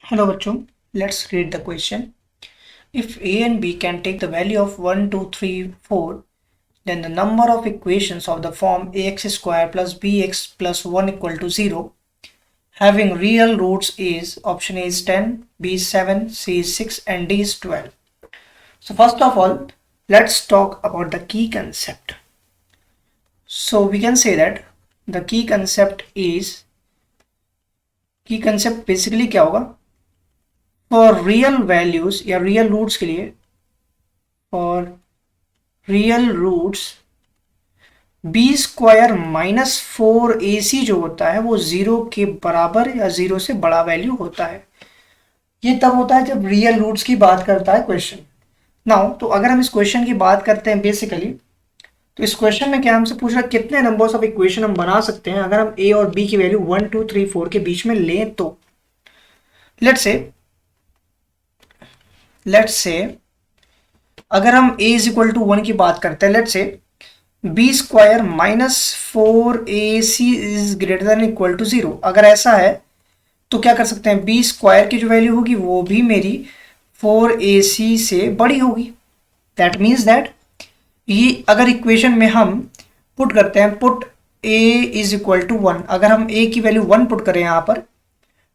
Hello bachcho, let's read the question. If a and b can take the value of 1, 2, 3, 4, then the number of equations of the form ax square plus bx plus 1 equal to 0 having real roots is option A is 10, B is 7, C is 6 and D is 12. So first of all, let's talk about the key concept. So we can say that the key concept basically क्या होगा, for real values या real roots के लिए, for real roots b square minus 4ac जो होता है वो 0 के बराबर या 0 से बड़ा वैल्यू होता है। ये तब होता है जब रियल रूट्स की बात करता है क्वेश्चन। नाउ तो अगर हम इस क्वेश्चन की बात करते हैं बेसिकली, तो इस क्वेश्चन में क्या हमसे पूछ रहा है कितने नंबर्स ऑफ इक्वेशन हम बना सकते हैं अगर हम a और b की वैल्यू 1, 2, 3, 4 के बीच में लें। तो लेट्स से अगर हम a इज इक्वल टू 1 की बात करते हैं, let's say b square minus 4ac is greater than equal to 0। अगर ऐसा है तो क्या कर सकते हैं, बी स्क्वायर की जो वैल्यू होगी वो भी मेरी 4ac से बड़ी होगी। दैट मीन्स दैट ये अगर इक्वेशन में हम पुट करते हैं, put a is equal to 1, अगर हम a की वैल्यू 1 पुट करें यहाँ पर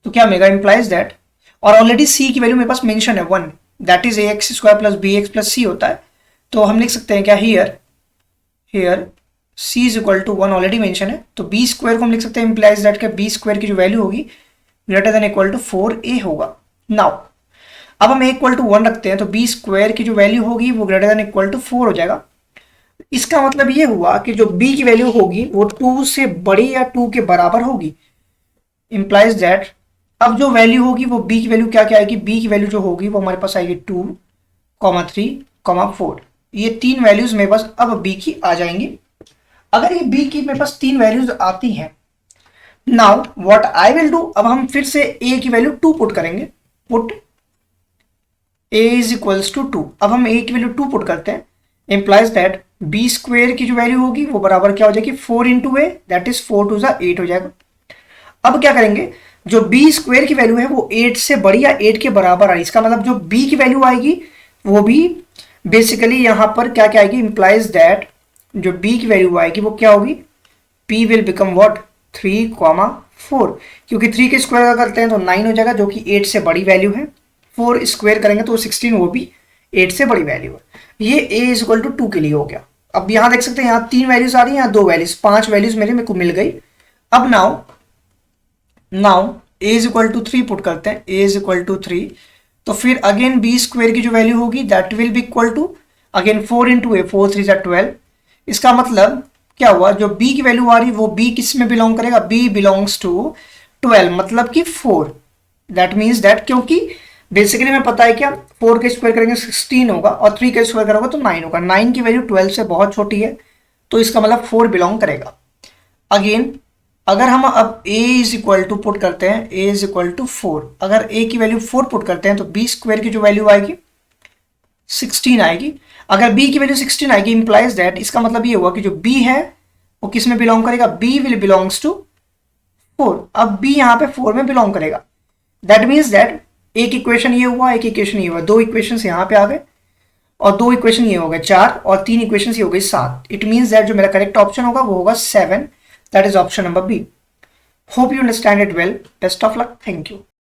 तो क्या मिलेगा, इंप्लाइज दैट, और ऑलरेडी c की वैल्यू मेरे पास मेंशन है 1, that is ax square plus bx plus c होता है। तो हम लिख सकते हैं क्या, here c is equal to 1 already mention है, तो b स्क्वायर को हम लिख सकते हैं इंप्लाइज दैट का b स्क्वायर की जो वैल्यू होगी greater than equal to 4a होगा। नाउ अब हम a इक्वल टू 1 रखते हैं तो b स्क्वायर की जो वैल्यू होगी वो ग्रेटर देन इक्वल टू 4 हो जाएगा। इसका मतलब ये हुआ कि जो b की वैल्यू होगी वो 2 से बड़ी या 2 के बराबर होगी। इंप्लाइज दैट अब जो वैल्यू होगी वो b की वैल्यू क्या क्या आएगी, b की वैल्यू जो होगी वो हमारे पास आएगी 2, 3, 4। ये तीन वैल्यूज मेरे पास अब b की आ जाएंगी। अगर ये b की मेरे पास तीन वैल्यूज आती हैं, now what I will do, अब हम फिर से a की वैल्यू 2 पुट करेंगे, put a is equals to 2। अब हम a की वैल्यू 2 पुट करते हैं, इंप्लाइज दैट b स्क्वेयर की जो वैल्यू होगी वो बराबर क्या हो जाएगी 4 into a, that is 4 two 8 हो जाएगा। अब क्या करेंगे, जो b स्क्वेयर की वैल्यू है वो 8 से बड़ी या 8 के बराबर आई, इसका मतलब जो b की वैल्यू आएगी वो भी बेसिकली यहां पर क्या क्या आएगी, इंप्लाइज दैट जो b की वैल्यू आएगी वो क्या होगी, p विल बिकम व्हाट 3, 4, क्योंकि 3 के स्क्वायर का करते हैं तो 9 हो जाएगा जो कि 8 से बड़ी वैल्यू है, 4 स्क्वायर करेंगे तो 16, वो भी 8 से बड़ी वैल्यू है। ये a इज इक्वल टू 2 के लिए हो गया। अब यहां देख सकते हैं यहाँ 3 वैल्यूज आ रही है, यहाँ 2 वैल्यूज, 5 वैल्यूज मेरे को मिल गई। अब now a is equal to 3 put करते हैं, a इज इक्वल टू 3, तो फिर अगेन b स्क्वायर की जो वैल्यू होगी that will be equal to again 4 into a, 4 3 12। इसका मतलब क्या हुआ, जो b की वैल्यू आ रही है वो b किस में बिलोंग करेगा, b बिलोंग्स टू 12, मतलब कि 4। दैट मीन्स दैट क्योंकि बेसिकली हमें पता है क्या, 4 के स्क्वायर करेंगे 16 होगा और 3 के स्क्वायर करोगे तो 9 होगा, 9 की वैल्यू 12 से बहुत छोटी है तो इसका मतलब 4 बिलोंग करेगा। अगेन अगर हम अब a is equal to put करते हैं, a इज इक्वल टू 4, अगर a की वैल्यू 4 पुट करते हैं तो b स्क्वायर की जो वैल्यू आएगी 16 आएगी। अगर b की वैल्यू 16 आएगी इंप्लाइज दैट, इसका मतलब ये हुआ कि जो b है वो किस में बिलोंग करेगा, b विल बिलोंग्स टू 4। अब b यहाँ पे 4 में बिलोंग करेगा, दैट मीन्स दैट एक इक्वेशन ये हुआ, एक इक्वेशन ये हुआ, दो इक्वेशन यहाँ पे आ गए और दो इक्वेशन ये हो गए 4 और 3 इक्वेशन ये हो गई 7। इट मीन्स दैट जो मेरा करेक्ट ऑप्शन होगा वो होगा 7, that is option number B. Hope you understand it well, best of luck, thank you.